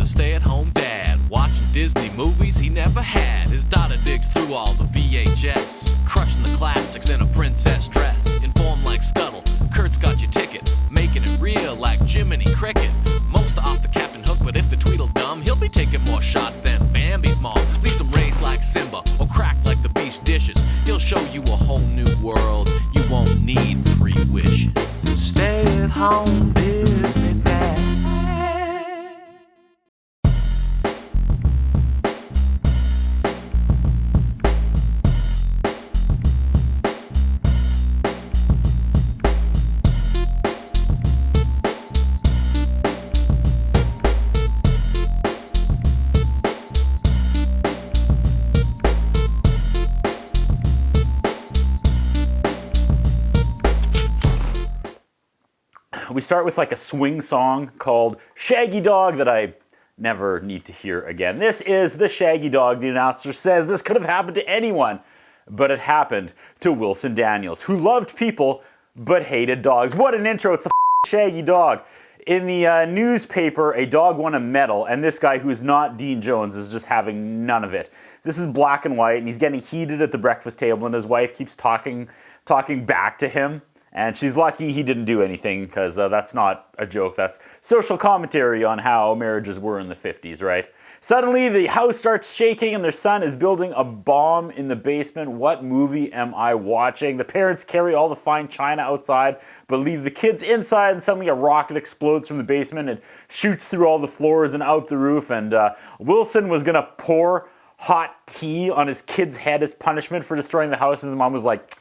a stay-at-home dad, watching Disney movies he never had. His daughter digs through all the VHS, crushing the classics in a princess dress. Informed like Scuttle, Kurt's got your ticket, making it real like Jiminy Cricket. Most are off the Captain Hook, but if the Tweedledum, he'll be taking more shots than Bambi's mom. Leaves him raised like Simba, or cracked like the beach dishes. He'll show you a whole new world, you won't need 3 wishes. Stay at home, Disney Dad. We start with like a swing song called Shaggy Dog that I never need to hear again. This is the Shaggy Dog. The announcer says this could have happened to anyone, but it happened to Wilson Daniels, who loved people but hated dogs. What an intro. It's the Shaggy Dog. In the newspaper, a dog won a medal, and this guy, who is not Dean Jones, is just having none of it. This is black and white, and he's getting heated at the breakfast table, and his wife keeps talking back to him. And she's lucky he didn't do anything, because that's not a joke. That's social commentary on how marriages were in the 50s, right? Suddenly, the house starts shaking and their son is building a bomb in the basement. What movie am I watching? The parents carry all the fine china outside, but leave the kids inside, and suddenly a rocket explodes from the basement and shoots through all the floors and out the roof. And Wilson was going to pour hot tea on his kid's head as punishment for destroying the house, and his mom was like,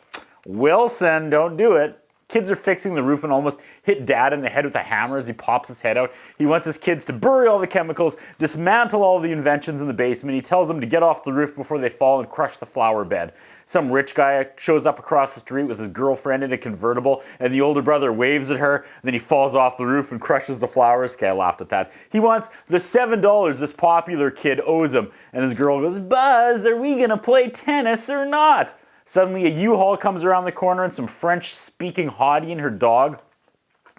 Wilson, don't do it. Kids are fixing the roof and almost hit Dad in the head with a hammer as he pops his head out. He wants his kids to bury all the chemicals, dismantle all the inventions in the basement. He tells them to get off the roof before they fall and crush the flower bed. Some rich guy shows up across the street with his girlfriend in a convertible, and the older brother waves at her. Then he falls off the roof and crushes the flowers. Okay, I laughed at that. He wants the $7 this popular kid owes him, and his girl goes, Buzz, are we gonna play tennis or not? Suddenly, a U-Haul comes around the corner and some French-speaking hottie and her dog.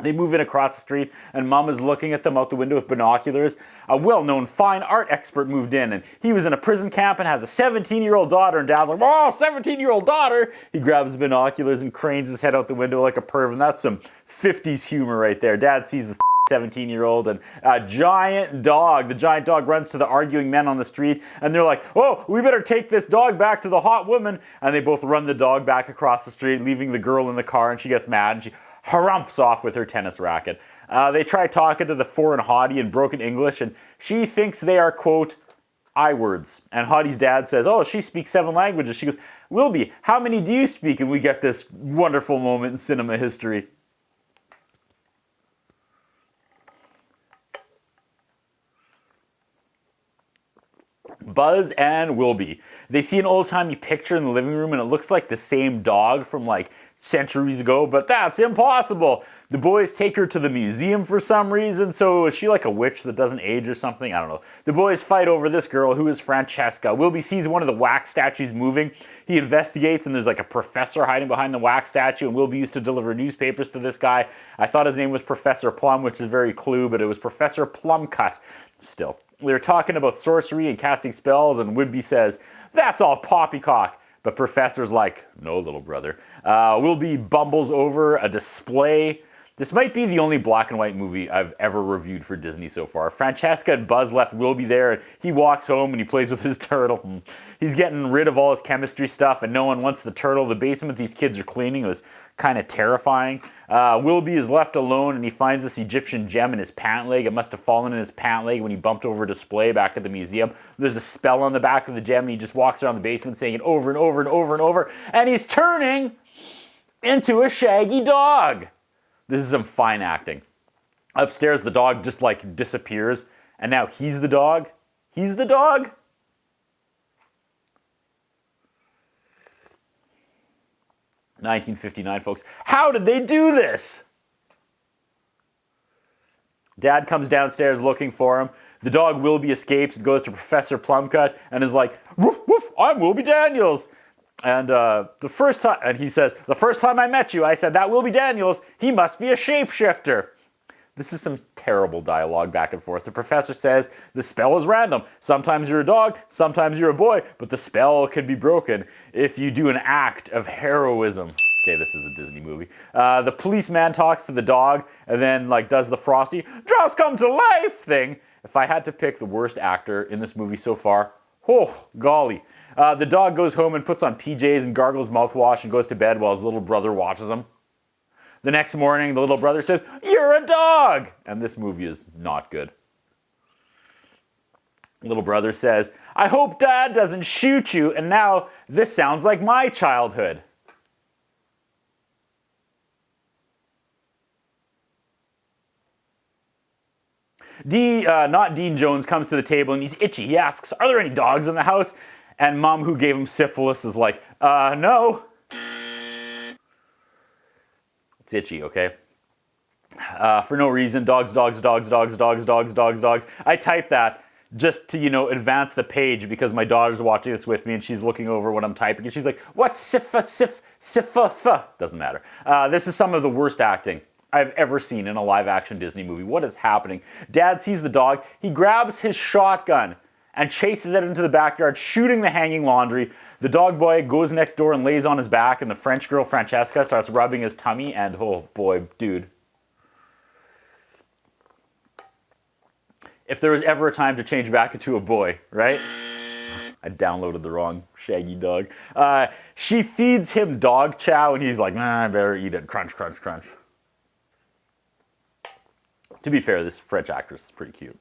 They move in across the street, and Mom is looking at them out the window with binoculars. A well-known fine art expert moved in, and he was in a prison camp and has a 17-year-old daughter, and Dad's like, oh, 17-year-old daughter! He grabs his binoculars and cranes his head out the window like a perv, and that's some 50s humor right there. Dad sees the 17-year-old and a giant dog. The giant dog runs to the arguing men on the street, and they're like, oh, we better take this dog back to the hot woman. And they both run the dog back across the street, leaving the girl in the car, and she gets mad and she harumphs off with her tennis racket. They try talking to the foreign hottie in broken English, and she thinks they are, quote, I-words. And Hottie's dad says, oh, she speaks 7 languages. She goes, Wilby, how many do you speak? And we get this wonderful moment in cinema history. Buzz and Wilby. They see an old-timey picture in the living room, and it looks like the same dog from like centuries ago, but that's impossible. The boys take her to the museum for some reason, so is she like a witch that doesn't age or something? I don't know. The boys fight over this girl who is Francesca. Wilby sees one of the wax statues moving. He investigates, and there's like a professor hiding behind the wax statue, and Wilby used to deliver newspapers to this guy. I thought his name was Professor Plum, which is very clue, but it was Professor Plumcut. Still. They're talking about sorcery and casting spells, and Wilby says, that's all poppycock. But Professor's like, no, little brother. Wilby bumbles over a display. This might be the only black and white movie I've ever reviewed for Disney so far. Francesca and Buzz left Wilby there, and he walks home and he plays with his turtle. He's getting rid of all his chemistry stuff, and no one wants the turtle. The basement these kids are cleaning was kind of terrifying. Wilby is left alone, and he finds this Egyptian gem in his pant leg. It must have fallen in his pant leg when he bumped over a display back at the museum. There's a spell on the back of the gem, and he just walks around the basement saying it over and over and over and over, and he's turning into a shaggy dog. This is some fine acting. Upstairs, the dog just like disappears, and now he's the dog. He's the dog? 1959, folks. How did they do this? Dad comes downstairs looking for him. The dog Wilby escapes and goes to Professor Plumcut and is like, woof, woof, I'm Wilby Daniels. And he says, the first time I met you, I said, that Wilby Daniels, he must be a shapeshifter. This is some terrible dialogue back and forth. The professor says the spell is random. Sometimes you're a dog, sometimes you're a boy, but the spell can be broken if you do an act of heroism. Okay, this is a Disney movie. The policeman talks to the dog and then like does the Frosty, just come to life thing. If I had to pick the worst actor in this movie so far, oh, golly. The dog goes home and puts on PJs and gargles mouthwash and goes to bed while his little brother watches him. The next morning, the little brother says, "You're a dog!" And this movie is not good. Little brother says, "I hope Dad doesn't shoot you," and now this sounds like my childhood. Not Dean Jones comes to the table and he's itchy. He asks, "Are there any dogs in the house?" And Mom, who gave him syphilis, is like, no. It's itchy, okay? For no reason, dogs. I typed that just to, advance the page because my daughter's watching this with me and she's looking over what I'm typing and she's like, "What's sif? Doesn't matter. This is some of the worst acting I've ever seen in a live-action Disney movie. What is happening? Dad sees the dog. He grabs his shotgun and chases it into the backyard, shooting the hanging laundry. The dog boy goes next door and lays on his back, and the French girl, Francesca, starts rubbing his tummy, and oh boy, dude. If there was ever a time to change back into a boy, right? I downloaded the wrong Shaggy Dog. She feeds him dog chow, and he's like, "Nah, I better eat it. Crunch, crunch, crunch." To be fair, this French actress is pretty cute.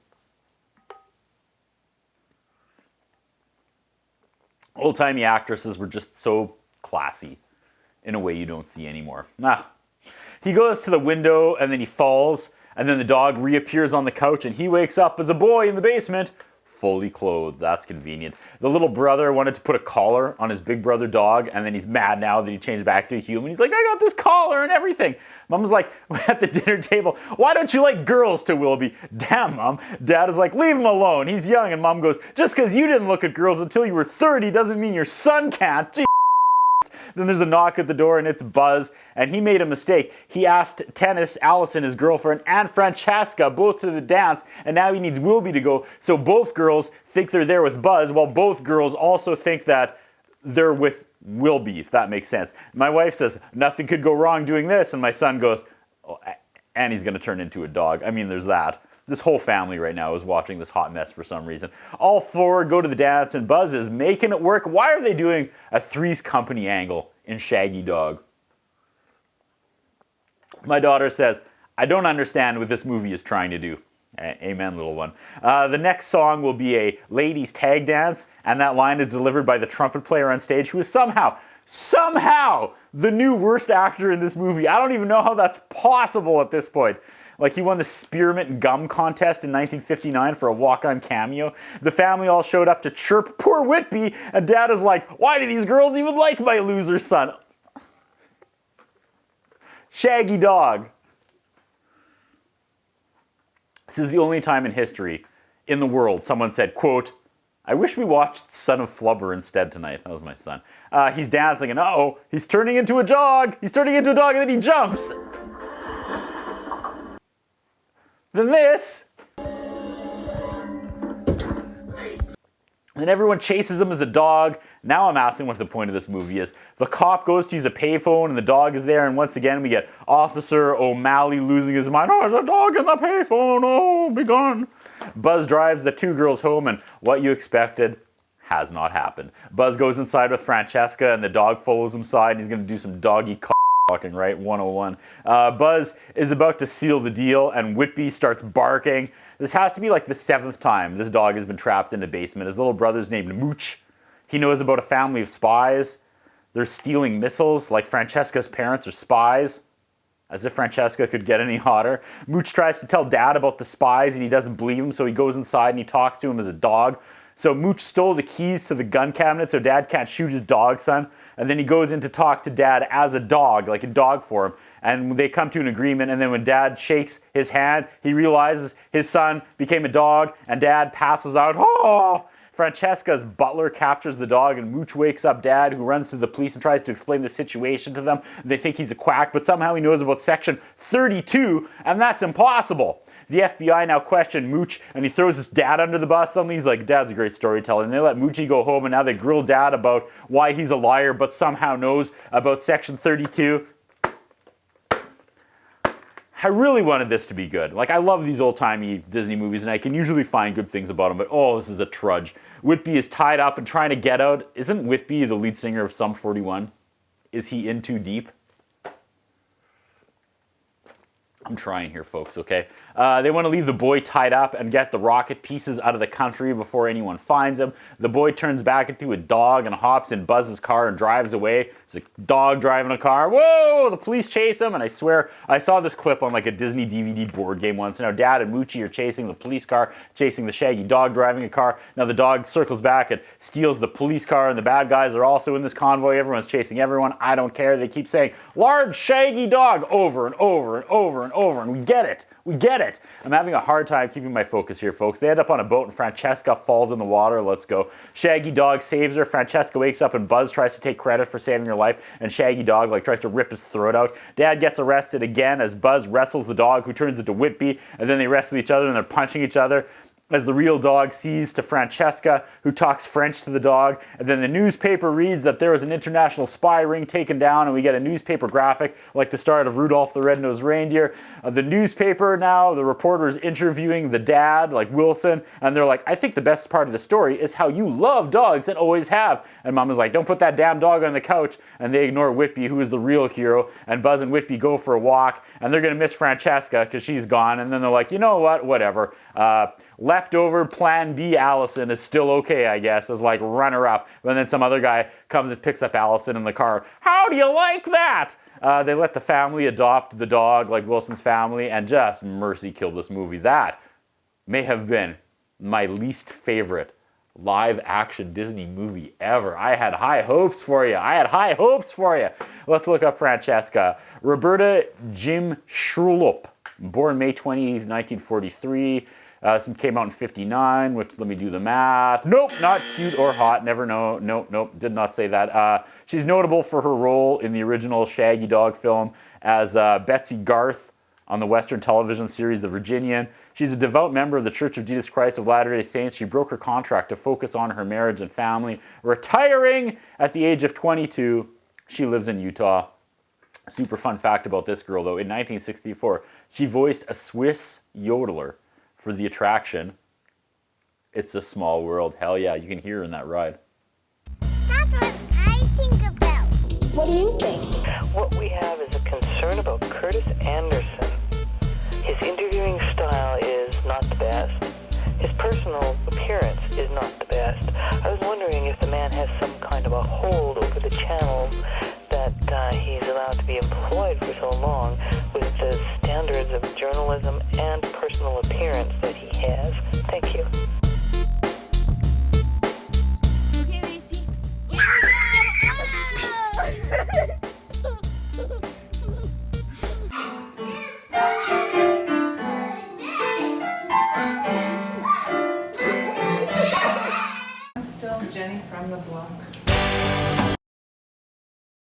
Old-timey actresses were just so classy in a way you don't see anymore. He goes to the window and then he falls, and then the dog reappears on the couch and he wakes up as a boy in the basement, fully clothed. That's convenient. The little brother wanted to put a collar on his big brother dog, and then he's mad now that he changed back to a human. He's like, "I got this collar and everything." Mom's like, at the dinner table, "Why don't you like girls to Wilby?" "Damn, Mom." Dad is like, "Leave him alone. He's young." And Mom goes, "Just because you didn't look at girls until you were 30 doesn't mean your son can't." Gee. Then there's a knock at the door and it's Buzz, and he made a mistake. He asked Tennis, Allison, his girlfriend, and Francesca both to the dance, and now he needs Wilby to go. So both girls think they're there with Buzz, while both girls also think that they're with Wilby, if that makes sense. My wife says, "Nothing could go wrong doing this," and my son goes, "Oh, and he's going to turn into a dog." I mean, there's that. This whole family right now is watching this hot mess for some reason. All four go to the dance and Buzz is making it work. Why are they doing a Three's Company angle in Shaggy Dog? My daughter says, "I don't understand what this movie is trying to do." Amen, little one. The next song will be a ladies' tag dance, and that line is delivered by the trumpet player on stage, who is somehow the new worst actor in this movie. I don't even know how that's possible at this point. Like, he won the Spearmint Gum Contest in 1959 for a walk-on cameo. The family all showed up to chirp poor Whitby, and Dad is like, "Why do these girls even like my loser son?" Shaggy Dog. This is the only time in history, in the world, someone said, quote, "I wish we watched Son of Flubber instead tonight." That was my son. He's dancing, and uh-oh, he's turning into a dog. He's turning into a dog, and then he jumps. Then this. Then everyone chases him as a dog. Now I'm asking what the point of this movie is. The cop goes to use a payphone and the dog is there, and once again we get Officer O'Malley losing his mind. "Oh, there's a dog in the payphone. Oh, be gone." Buzz drives the two girls home, and what you expected has not happened. Buzz goes inside with Francesca and the dog follows him inside, and he's going to do some doggy talking, right? 101. Buzz is about to seal the deal, and Whitby starts barking. This has to be like the 7th time this dog has been trapped in a basement. His little brother's named Mooch. He knows about a family of spies. They're stealing missiles, like Francesca's parents are spies. As if Francesca could get any hotter. Mooch tries to tell Dad about the spies, and he doesn't believe him, so he goes inside and he talks to him as a dog. So Mooch stole the keys to the gun cabinet so Dad can't shoot his dog son. And then he goes in to talk to Dad as a dog, like a dog form. And they come to an agreement, and then when Dad shakes his hand, he realizes his son became a dog, and Dad passes out. Oh! Francesca's butler captures the dog, and Mooch wakes up Dad, who runs to the police and tries to explain the situation to them. They think he's a quack, but somehow he knows about Section 32, and that's impossible. The FBI now question Mooch, and he throws his dad under the bus. Suddenly he's like, Dad's a great storyteller. And they let Moochie go home, and now they grill Dad about why he's a liar, but somehow knows about Section 32. I really wanted this to be good. Like, I love these old-timey Disney movies, and I can usually find good things about them, but oh, this is a trudge. Whitby is tied up and trying to get out. Isn't Whitby the lead singer of Sum 41? Is he in too deep? I'm trying here, folks, okay? They want to leave the boy tied up and get the rocket pieces out of the country before anyone finds him. The boy turns back into a dog and hops in Buzz's car and drives away. It's a dog driving a car. Whoa! The police chase him, and I swear I saw this clip on like a Disney DVD board game once. Now Dad and Moochie are chasing the police car, chasing the Shaggy Dog driving a car. Now the dog circles back and steals the police car, and the bad guys are also in this convoy. Everyone's chasing everyone. I don't care. They keep saying, "Large Shaggy Dog," over and over and over and over, and we get it. We get it. I'm having a hard time keeping my focus here, folks. They end up on a boat and Francesca falls in the water. Let's go. Shaggy Dog saves her. Francesca wakes up and Buzz tries to take credit for saving her life, and Shaggy Dog tries to rip his throat out. Dad gets arrested again as Buzz wrestles the dog, who turns into Whitby, and then they wrestle each other and they're punching each other as the real dog sees to Francesca, who talks French to the dog. And then the newspaper reads that there was an international spy ring taken down, and we get a newspaper graphic like the start of Rudolph the Red-Nosed Reindeer. The newspaper now, the reporter is interviewing the dad, like Wilson, and they're like, "I think the best part of the story is how you love dogs and always have." And Mom is like, "Don't put that damn dog on the couch." And they ignore Whitby, who is the real hero, and Buzz and Whitby go for a walk, and they're going to miss Francesca because she's gone. And then they're like, you know what, whatever. Leftover Plan B Allison is still okay, I guess, as like runner-up. And then some other guy comes and picks up Allison in the car. How do you like that? They let the family adopt the dog, like Wilson's family, and just mercy kill this movie. That may have been my least favorite live-action Disney movie ever. I had high hopes for you. Let's look up Francesca. Roberta Jim Schrulup, born May 20, 1943. Some came out in 59, which, let me do the math. Nope, not cute or hot. Never know. Nope, did not say that. She's notable for her role in the original Shaggy Dog film as Betsy Garth on the Western television series The Virginian. She's a devout member of the Church of Jesus Christ of Latter-day Saints. She broke her contract to focus on her marriage and family. Retiring at the age of 22, she lives in Utah. Super fun fact about this girl, though. In 1964, she voiced a Swiss yodeler for the attraction It's a Small World. Hell yeah, you can hear her in that ride. That's what I think about. What do you think? What we have is a concern about Curtis Anderson. His interviewing style is not the best. His personal appearance is not the best. I was wondering if the man has some kind of a hole